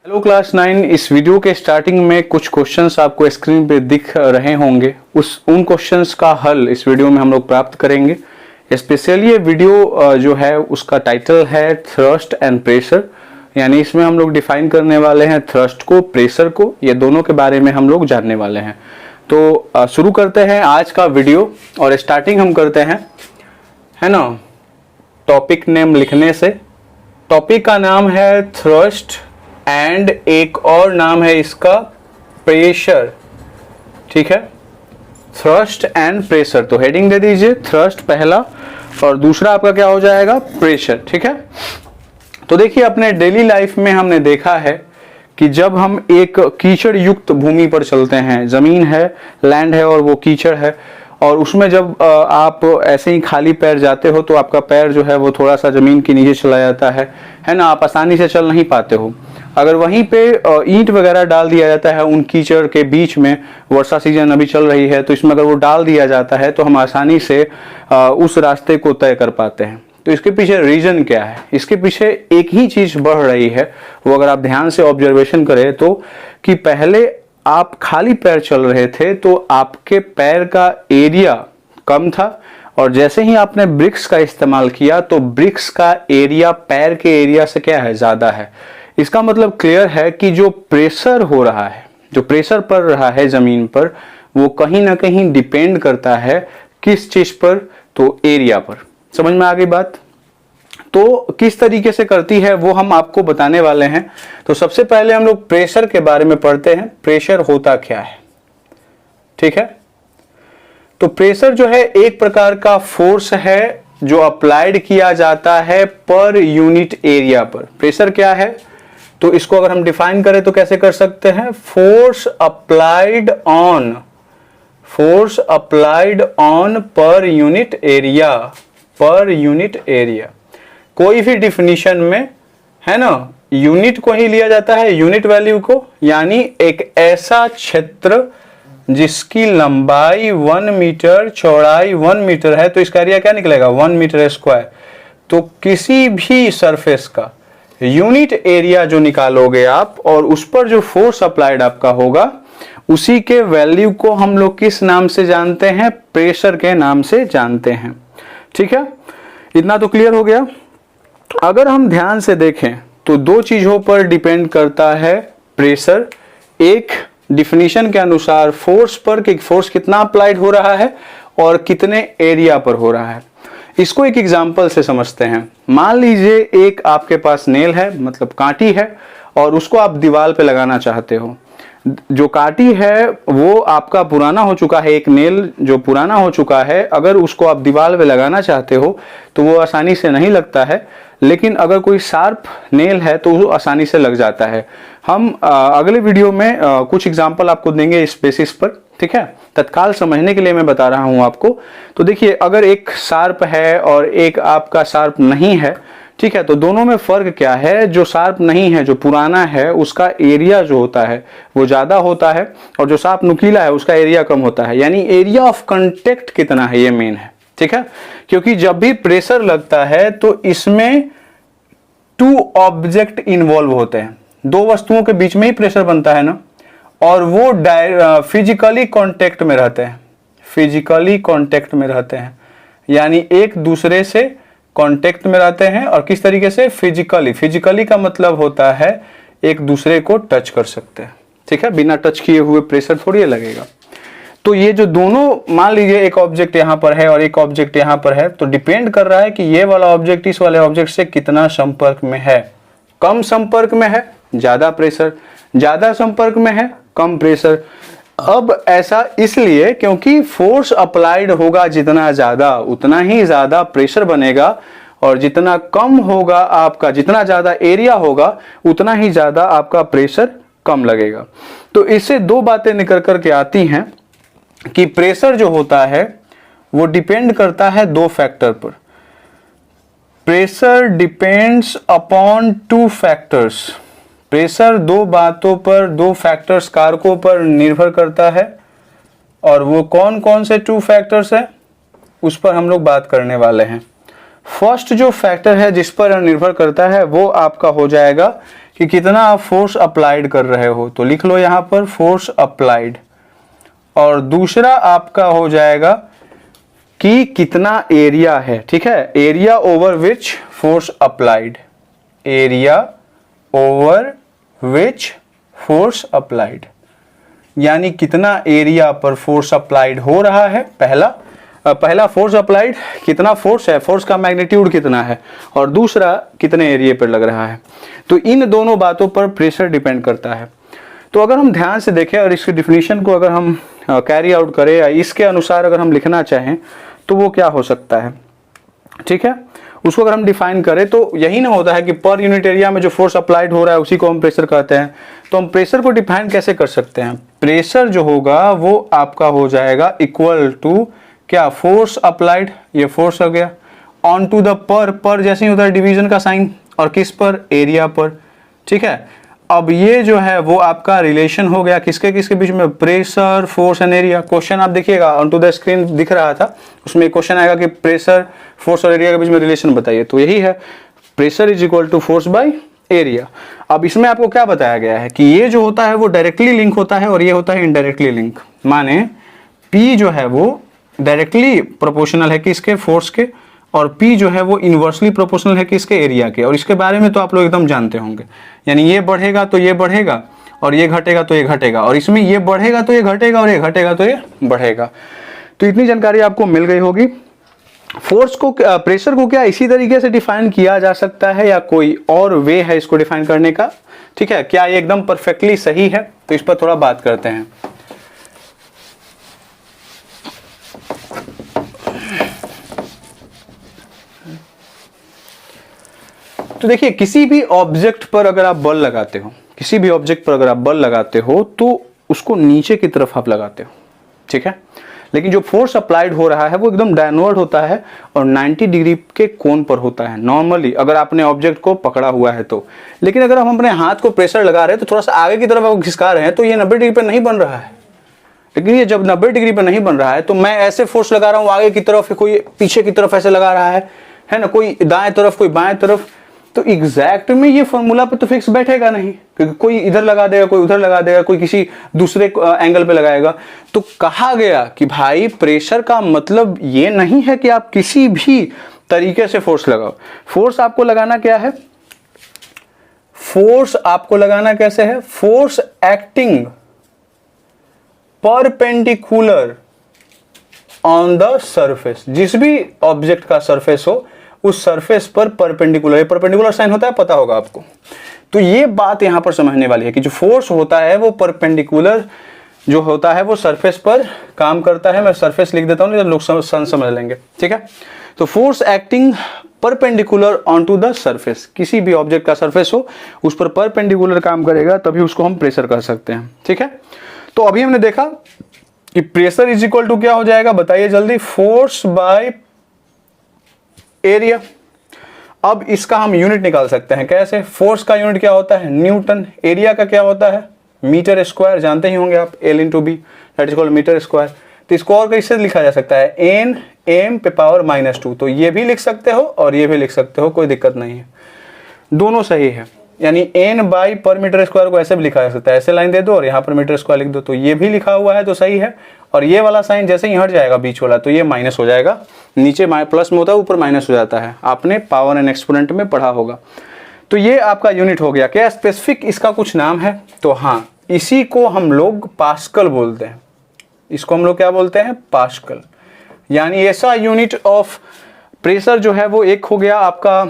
Hello class 9। इस video के starting में कुछ क्वेश्चंस आपको स्क्रीन पे दिख रहे होंगे। उन क्वेश्चंस का हल इस वीडियो में हम लोग प्राप्त करेंगे। स्पेशली ये वीडियो जो है उसका टाइटल है थ्रस्ट एंड प्रेशर, यानी इसमें हम लोग डिफाइन करने वाले हैं थ्रस्ट को, प्रेशर को, ये दोनों के बारे में हम लोग जानने वाले हैं। तो शुरू करते हैं आज का वीडियो और स्टार्टिंग हम करते हैं, है ना, टॉपिक नेम लिखने से। टॉपिक का नाम है थ्रस्ट एंड एक और नाम है इसका प्रेशर। ठीक है, थ्रस्ट एंड प्रेशर। तो हेडिंग दे दीजिए थ्रस्ट पहला और दूसरा आपका क्या हो जाएगा, प्रेशर। ठीक है, तो देखिए अपने डेली लाइफ में हमने देखा है कि जब हम एक कीचड़ युक्त भूमि पर चलते हैं, जमीन है, लैंड है और वो कीचड़ है, और उसमें जब आप ऐसे ही खाली पैर जाते हो तो आपका पैर जो है वो थोड़ा सा जमीन के नीचे चला जाता है ना, आप आसानी से चल नहीं पाते हो। अगर वहीं पे ईंट वगैरह डाल दिया जाता है उन कीचड़ के बीच में, वर्षा सीजन अभी चल रही है तो इसमें अगर वो डाल दिया जाता है तो हम आसानी से उस रास्ते को तय कर पाते हैं। तो इसके पीछे रीजन क्या है? इसके पीछे एक ही चीज बढ़ रही है, वो अगर आप ध्यान से ऑब्जर्वेशन करें तो, कि पहले आप खाली पैर चल रहे थे तो आपके पैर का एरिया कम था, और जैसे ही आपने ब्रिक्स का इस्तेमाल किया तो ब्रिक्स का एरिया पैर के एरिया से क्या है, ज्यादा है। इसका मतलब क्लियर है कि जो प्रेशर हो रहा है, जो प्रेशर पड़ रहा है जमीन पर, वो कहीं ना कहीं डिपेंड करता है किस चीज पर, तो एरिया पर। समझ में आ गई बात? तो किस तरीके से करती है वो हम आपको बताने वाले हैं। तो सबसे पहले हम लोग प्रेशर के बारे में पढ़ते हैं, प्रेशर होता क्या है। ठीक है, तो प्रेशर जो है एक प्रकार का फोर्स है जो अप्लाइड किया जाता है पर यूनिट एरिया पर। प्रेशर क्या है, तो इसको अगर हम डिफाइन करें तो कैसे कर सकते हैं, force applied on per unit area, per unit area. कोई भी डिफिनीशन में, है ना, यूनिट को ही लिया जाता है, यूनिट वैल्यू को, यानी एक ऐसा क्षेत्र जिसकी लंबाई 1 मीटर, चौड़ाई 1 मीटर है, तो इसका एरिया क्या निकलेगा, 1 मीटर स्क्वायर। तो किसी भी सरफेस का यूनिट एरिया जो निकालोगे आप और उस पर जो फोर्स अप्लाइड आपका होगा, उसी के वैल्यू को हम लोग किस नाम से जानते हैं, प्रेशर के नाम से जानते हैं। ठीक है, इतना तो क्लियर हो गया। अगर हम ध्यान से देखें तो दो चीजों पर डिपेंड करता है प्रेशर। एक डिफिनीशन के अनुसार फोर्स पर, कि फोर्स कितना अप्लाइड हो रहा है और कितने एरिया पर हो रहा है। इसको एक एग्जांपल से समझते हैं। मान लीजिए एक आपके पास नेल है, मतलब कांटी है, और उसको आप दीवार पे लगाना चाहते हो। जो कांटी है वो आपका पुराना हो चुका है, एक नेल जो पुराना हो चुका है, अगर उसको आप दीवार पे लगाना चाहते हो तो वो आसानी से नहीं लगता है, लेकिन अगर कोई शार्प नेल है तो वो आसानी से लग जाता है। हम अगले वीडियो में कुछ एग्जांपल आपको देंगे इस बेसिस पर। ठीक है, तत्काल समझने के लिए मैं बता रहा हूं आपको। तो देखिए, अगर एक शार्प है और एक आपका शार्प नहीं है, ठीक है, तो दोनों में फर्क क्या है, जो शार्प नहीं है, जो पुराना है, उसका एरिया जो होता है वो ज्यादा होता है, और जो शार्प नुकीला है उसका एरिया कम होता है। यानी एरिया ऑफ कांटेक्ट कितना है, ये मेन है। ठीक है, क्योंकि जब भी प्रेशर लगता है तो इसमें 2 ऑब्जेक्ट इन्वॉल्व होते हैं, 2 वस्तुओं के बीच में ही प्रेशर बनता है ना, और वो फिजिकली कांटेक्ट में रहते हैं, फिजिकली कांटेक्ट में रहते हैं, यानी एक दूसरे से कांटेक्ट में रहते हैं। और किस तरीके से, फिजिकली का मतलब होता है एक दूसरे को टच कर सकते हैं। ठीक है, बिना टच किए हुए प्रेशर थोड़ी लगेगा। तो ये जो दोनों, मान लीजिए एक ऑब्जेक्ट यहां पर है और एक ऑब्जेक्ट यहां पर है, तो डिपेंड कर रहा है कि ये वाला ऑब्जेक्ट इस वाले ऑब्जेक्ट से कितना संपर्क में है। कम संपर्क में है, ज्यादा प्रेशर, ज्यादा संपर्क में है, कम प्रेशर। अब ऐसा इसलिए क्योंकि फोर्स अप्लाइड होगा जितना ज्यादा, उतना ही ज्यादा प्रेशर बनेगा, और जितना कम होगा आपका, जितना ज्यादा एरिया होगा, उतना ही ज्यादा आपका प्रेशर कम लगेगा। तो इससे 2 बातें निकल करके आती हैं कि प्रेशर जो होता है वो डिपेंड करता है 2 फैक्टर पर। Pressure depends upon 2 factors. Pressure 2 बातों पर, 2 फैक्टर्स, कारकों पर निर्भर करता है, और वो कौन कौन से 2 फैक्टर्स है उस पर हम लोग बात करने वाले हैं। फर्स्ट जो फैक्टर है जिस पर निर्भर करता है वो आपका हो जाएगा कि कितना आप फोर्स अप्लाइड कर रहे हो, तो लिख लो यहां पर फोर्स अप्लाइड। और दूसरा आपका हो जाएगा कि कितना एरिया है, ठीक है, area over which force applied, area over which force applied, यानी कितना एरिया पर फोर्स अप्लाइड हो रहा है। पहला फोर्स अप्लाइड कितना फोर्स है, फोर्स का मैग्नीट्यूड कितना है, और दूसरा कितने एरिया पर लग रहा है। तो इन दोनों बातों पर प्रेशर डिपेंड करता है। तो अगर हम ध्यान से देखें और इसकी डिफिनीशन को अगर हम कैरी आउट करें या इसके अनुसार अगर हम लिखना चाहें तो वो क्या हो सकता है, ठीक है, उसको अगर हम डिफाइन करें तो यही ना होता है कि पर यूनिट एरिया में जो फोर्स अप्लाइड हो रहा है उसी को हम प्रेशर कहते हैं। तो हम प्रेशर को डिफाइन कैसे कर सकते हैं, प्रेशर जो होगा वो आपका हो जाएगा इक्वल टू क्या, फोर्स अप्लाइड, ये फोर्स हो गया, ऑन टू द पर जैसे ही होता है डिवीजन का साइन, और किस पर, एरिया पर, ठीक है। अब ये जो है वो आपका रिलेशन हो गया किसके किसके बीच में, pressure, force and area. Question आप देखिएगा ऑन टू द स्क्रीन दिख रहा था, उसमें क्वेश्चन आएगा कि प्रेशर, फोर्स और एरिया के बीच में रिलेशन बताइए, तो यही है pressure is equal to force by area. अब इसमें आपको क्या बताया गया है कि ये जो होता है वो डायरेक्टली लिंक होता है और ये होता है इनडायरेक्टली लिंक, माने P जो है वो डायरेक्टली प्रोपोर्शनल है किसके, फोर्स के, और P जो है वो इनवर्सली प्रोपोर्शनल है किसके, एरिया के। और इसके बारे में तो आप लोग एकदम जानते होंगे, यानी ये बढ़ेगा तो ये बढ़ेगा और ये घटेगा तो ये घटेगा, और इसमें ये बढ़ेगा तो ये घटेगा और ये घटेगा तो ये बढ़ेगा। तो इतनी जानकारी आपको मिल गई होगी। फोर्स को, प्रेशर को क्या इसी तरीके से डिफाइन किया जा सकता है या कोई और वे है इसको डिफाइन करने का, ठीक है, क्या ये एकदम परफेक्टली सही है, तो इस पर थोड़ा बात करते हैं। तो देखिए किसी भी ऑब्जेक्ट पर अगर आप बल लगाते हो, किसी भी ऑब्जेक्ट पर अगर आप बल लगाते हो तो उसको नीचे की तरफ आप लगाते हो, ठीक है, लेकिन जो फोर्स अप्लाइड हो रहा है वो एकदम डाउनवर्ड होता है और 90 डिग्री के कोण पर होता है नॉर्मली, अगर आपने ऑब्जेक्ट को पकड़ा हुआ है तो। लेकिन अगर हम अपने हाथ को प्रेशर लगा रहे हैं तो थोड़ा सा आगे की तरफ आप घिसका रहे हैं तो ये 90 डिग्री पर नहीं बन रहा है। लेकिन ये जब 90 डिग्री पर नहीं बन रहा है तो मैं ऐसे फोर्स लगा रहा हूँ आगे की तरफ, कोई पीछे की तरफ ऐसे लगा रहा है ना, कोई दाएं तरफ कोई बाएं तरफ, तो एग्जैक्ट में ये फॉर्मूला पे तो फिक्स बैठेगा नहीं, क्योंकि कोई इधर लगा देगा, कोई उधर लगा देगा, कोई किसी दूसरे एंगल पे लगाएगा। तो कहा गया कि भाई प्रेशर का मतलब ये नहीं है कि आप किसी भी तरीके से फोर्स लगाओ। फोर्स आपको लगाना क्या है, फोर्स आपको लगाना कैसे है, force acting perpendicular on the surface, जिस भी ऑब्जेक्ट का सरफेस हो उस सरफेस पर परपेंडिकुलर, परपेंडिकुलर साइन होता है, पता होगा आपको। तो ये बात यहां पर समझने वाली है कि जो फोर्स होता है वो परपेंडिकुलर जो होता है वो सरफेस पर काम करता है। मैं सरफेस लिख देता हूं, लोग समझ लेंगे, ठीक है। तो force acting perpendicular on to the surface, किसी भी ऑब्जेक्ट का सरफेस हो उस पर परपेंडिकुलर काम करेगा तभी उसको हम प्रेशर कह सकते हैं, ठीक है। तो अभी हमने देखा कि प्रेशर इज इक्वल टू क्या हो जाएगा, बताइए जल्दी, फोर्स बाय एरिया। अब इसका हम यूनिट निकाल सकते हैं कैसे, फोर्स का यूनिट क्या होता है, न्यूटन, एरिया का क्या होता है, मीटर स्क्वायर, जानते ही होंगे आप, L into B that is called metre square. तो इसको और कैसे लिखा जा सकता है, एन एम पे पावर -2, तो ये भी लिख सकते हो और ये भी लिख सकते हो, कोई दिक्कत नहीं है, दोनों सही है। यानी एन बाई पर मीटर स्क्वायर को ऐसे भी लिखा जा सकता है, ऐसे लाइन दे दो और यहाँ पर मीटर स्क्वायर लिख दो, तो ये भी लिखा हुआ है तो सही है। और ये वाला साइन जैसे ही हट जाएगा बीच वाला तो ये माइनस हो जाएगा, नीचे प्लस में होता है ऊपर माइनस हो जाता है, आपने पावर एंड एक्सपोनेंट में पढ़ा होगा। तो ये आपका यूनिट हो गया। क्या स्पेसिफिक इसका कुछ नाम है, तो हाँ, इसी को हम लोग पास्कल बोलते हैं, इसको हम लोग क्या बोलते हैं, पास्कल। यानी ऐसा यूनिट ऑफ प्रेशर जो है वो एक हो गया आपका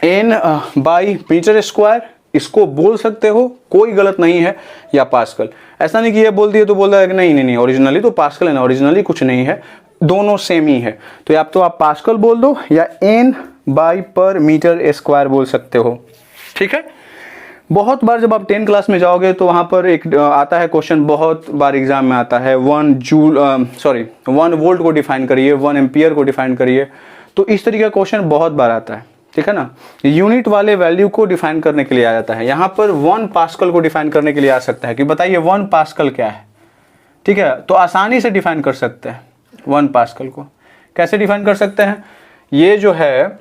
एन बाई मीटर स्क्वायर, इसको बोल सकते हो, कोई गलत नहीं है, या पास्कल। ऐसा नहीं कि ये बोल दिए तो बोल रहा है कि नहीं नहीं नहीं ओरिजिनली तो पास्कल है ना, ओरिजिनली कुछ नहीं है, दोनों सेम ही है। तो या तो आप पास्कल बोल दो या एन बाई पर मीटर स्क्वायर बोल सकते हो, ठीक है। बहुत बार जब आप 10 क्लास में जाओगे तो वहाँ पर एक आता है क्वेश्चन, बहुत बार एग्जाम में आता है, 1 वोल्ट को डिफाइन करिए, 1 एम्पियर को डिफाइन करिए, तो इस तरीके का क्वेश्चन बहुत बार आता है, ठीक है ना। यूनिट वाले वैल्यू को डिफाइन करने के लिए आ जाता है, यहाँ पर 1 पास्कल को डिफाइन करने के लिए आ सकता है कि बताइए 1 पास्कल क्या है, ठीक है। तो आसानी से डिफाइन कर सकते हैं 1 पास्कल को, कैसे डिफाइन कर सकते हैं, ये जो है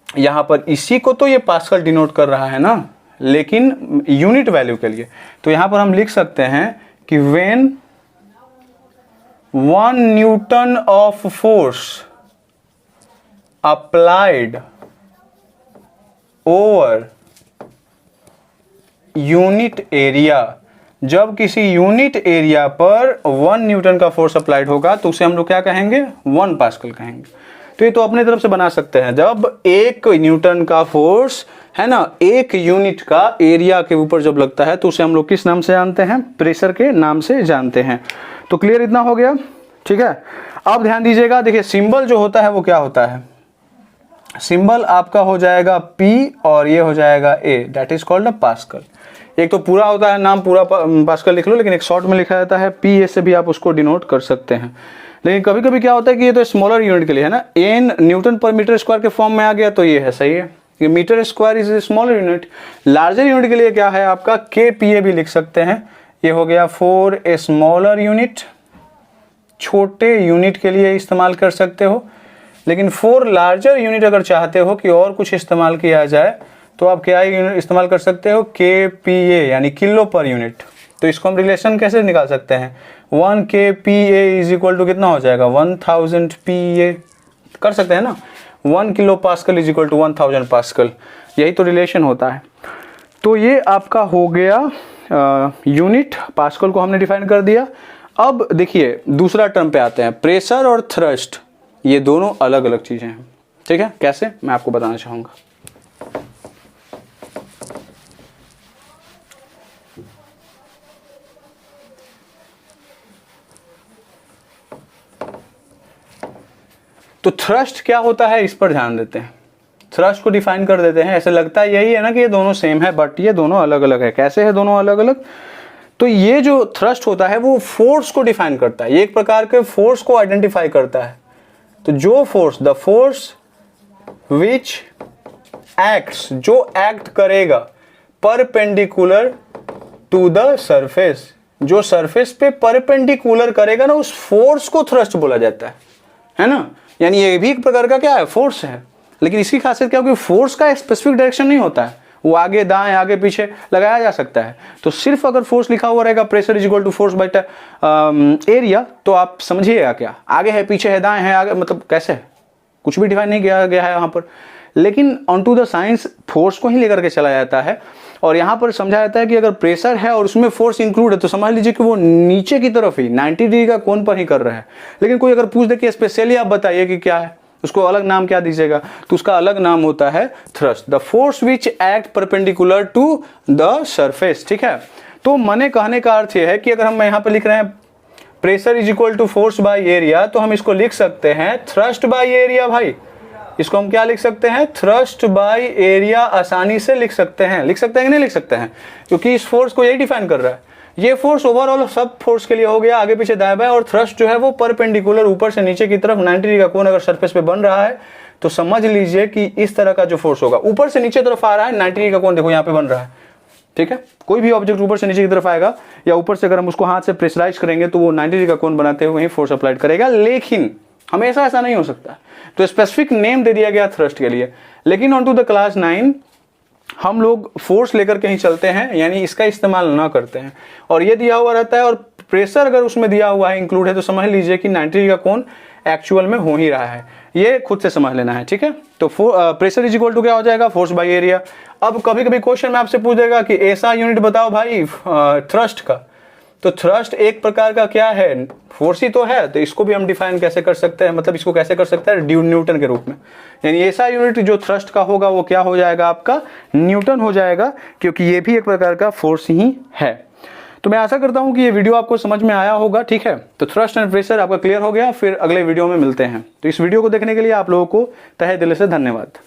यहाँ पर इसी को तो ये पास्कल डिनोट कर रहा है ना, लेकिन यूनिट वैल्यू के लिए तो यहाँ पर हम लिख सकते हैं कि when 1 Newton of force applied over unit area, जब किसी यूनिट एरिया पर 1 न्यूटन का फोर्स अप्लाइड होगा तो उसे हम लोग क्या कहेंगे, 1 पास्कल कहेंगे। तो ये तो अपने तरफ से बना सकते हैं, जब 1 न्यूटन का फोर्स है ना 1 यूनिट का एरिया के ऊपर जब लगता है तो उसे हम लोग किस नाम से जानते हैं, प्रेशर के नाम से जानते हैं। तो क्लियर इतना हो गया, ठीक है। अब ध्यान दीजिएगा, देखिए सिंबल जो होता है वो क्या होता है, सिंबल आपका हो जाएगा P और ये हो जाएगा A, that is called a pascal. एक तो पूरा होता है नाम, पूरा पास्कल लिख लो, लेकिन एक शॉर्ट में लिखा जाता है PA से भी आप उसको डिनोट कर सकते हैं। लेकिन कभी कभी क्या होता है कि ये तो स्मॉलर यूनिट के लिए है ना, n newton per metre square के फॉर्म में आ गया तो ये है, सही है, ये metre square is smaller unit. Larger unit के लिए क्या है आपका KPA भी लिख सकते हैं, ये हो गया फॉर ए स्मॉलर यूनिट, छोटे यूनिट के लिए इस्तेमाल कर सकते हो। लेकिन फॉर लार्जर यूनिट अगर चाहते हो कि और कुछ इस्तेमाल किया जाए तो आप क्या यूनिट इस्तेमाल कर सकते हो, KPA यानी किलो पर यूनिट। तो इसको हम रिलेशन कैसे निकाल सकते हैं, 1 KPA इज इक्वल टू कितना हो जाएगा, 1000 PA कर सकते हैं ना, 1 kilo pascal is equal to 1000 pascal, यही तो रिलेशन होता है। तो ये आपका हो गया यूनिट, पास्कल को हमने डिफाइन कर दिया। अब देखिए दूसरा टर्म पे आते हैं, प्रेशर और थ्रस्ट, ये दोनों अलग अलग चीजें हैं, ठीक है। कैसे, मैं आपको बताना चाहूंगा। तो थ्रस्ट क्या होता है इस पर ध्यान देते हैं, थ्रस्ट को डिफाइन कर देते हैं। ऐसे लगता है यही है ना कि ये दोनों सेम है, बट ये दोनों अलग अलग है। कैसे है दोनों अलग अलग, तो ये जो थ्रस्ट होता है वो फोर्स को डिफाइन करता है, ये एक प्रकार के फोर्स को आइडेंटिफाई करता है। तो जो force, the force which acts, जो एक्ट करेगा परपेंडिकुलर टू द सरफेस, जो सरफेस पे परपेंडिकुलर करेगा ना, उस फोर्स को थ्रस्ट बोला जाता है ना। यानी ये भी एक प्रकार का क्या है, फोर्स है। लेकिन इसकी खासियत क्या होगी, फोर्स का स्पेसिफिक डायरेक्शन नहीं होता है, वो आगे दाएं आगे पीछे लगाया जा सकता है। तो सिर्फ अगर फोर्स लिखा हुआ रहेगा pressure is equal to force by area, तो आप समझिएगा क्या, आगे है पीछे है दाएं है आगे, मतलब कैसे, कुछ भी डिफाइन नहीं किया गया है यहाँ पर। लेकिन on to the science force को ही लेकर के चला जाता है, और यहाँ पर समझा जाता है कि अगर प्रेशर है और उसमें फोर्स इंक्लूड है तो समझ लीजिए कि वो नीचे की तरफ ही 90 डिग्री का कोण पर ही कर रहा है। लेकिन कोई अगर पूछ दे कि स्पेशली आप बताइए कि क्या है, उसको अलग नाम क्या दीजिएगा, तो उसका अलग नाम होता है thrust, the force which act perpendicular to the surface, ठीक है। तो मने कहने का अर्थ यह है कि अगर हम यहाँ पे लिख रहे हैं pressure is equal to force by area, तो हम इसको लिख सकते हैं थ्रस्ट बाय एरिया। भाई इसको हम क्या लिख सकते हैं, थ्रस्ट बाय एरिया, आसानी से लिख सकते हैं। लिख सकते हैं कि नहीं लिख सकते हैं, क्योंकि इस फोर्स को यही डिफाइन कर रहा है। ये फोर्स ओवरऑल सब फोर्स के लिए हो गया, आगे पीछे दाएं बाएं, और थ्रस्ट जो है वो परपेंडिकुलर ऊपर से नीचे की तरफ 90 डिग्री का कोण अगर सरफेस पे बन रहा है तो समझ लीजिए कि इस तरह का जो फोर्स होगा, ऊपर से नीचे तरफ आ रहा है, 90 डिग्री का कोण देखो यहाँ पे बन रहा है, ठीक है। कोई भी ऑब्जेक्ट ऊपर से नीचे की तरफ आएगा या ऊपर से अगर हम उसको हाथ से प्रेशराइज करेंगे तो वो 90 डिग्री का कोण बनाते हुए ही फोर्स अप्लाइड करेगा। लेकिन हमेशा ऐसा नहीं हो सकता, तो स्पेसिफिक नेम दे दिया गया थ्रस्ट के लिए। लेकिन ऑन टू द क्लास 9 हम लोग फोर्स लेकर के ही चलते हैं, यानी इसका इस्तेमाल ना करते हैं। और ये दिया हुआ रहता है और प्रेशर अगर उसमें दिया हुआ है, इंक्लूड है, तो समझ लीजिए कि 90 डिग्री का कोण एक्चुअल में हो ही रहा है। ये खुद से समझ लेना है, ठीक है। तो प्रेशर इज इक्वल टू क्या हो जाएगा, फोर्स बाय एरिया। अब कभी कभी क्वेश्चन में आपसे पूछ देगा कि ऐसा यूनिट बताओ भाई थ्रस्ट का, तो थ्रस्ट एक प्रकार का क्या है, फोर्स ही तो है। तो इसको भी हम डिफाइन कैसे कर सकते हैं, मतलब इसको कैसे कर सकते हैं, न्यूटन के रूप में। यानी ऐसा यूनिट जो थ्रस्ट का होगा वो क्या हो जाएगा, आपका न्यूटन हो जाएगा, क्योंकि ये भी एक प्रकार का फोर्स ही है। तो मैं आशा करता हूं कि ये वीडियो आपको समझ में आया होगा, ठीक है। तो थ्रस्ट एंड प्रेशर आपका क्लियर हो गया, फिर अगले वीडियो में मिलते हैं। तो इस वीडियो को देखने के लिए आप लोगों को तहे दिल से धन्यवाद।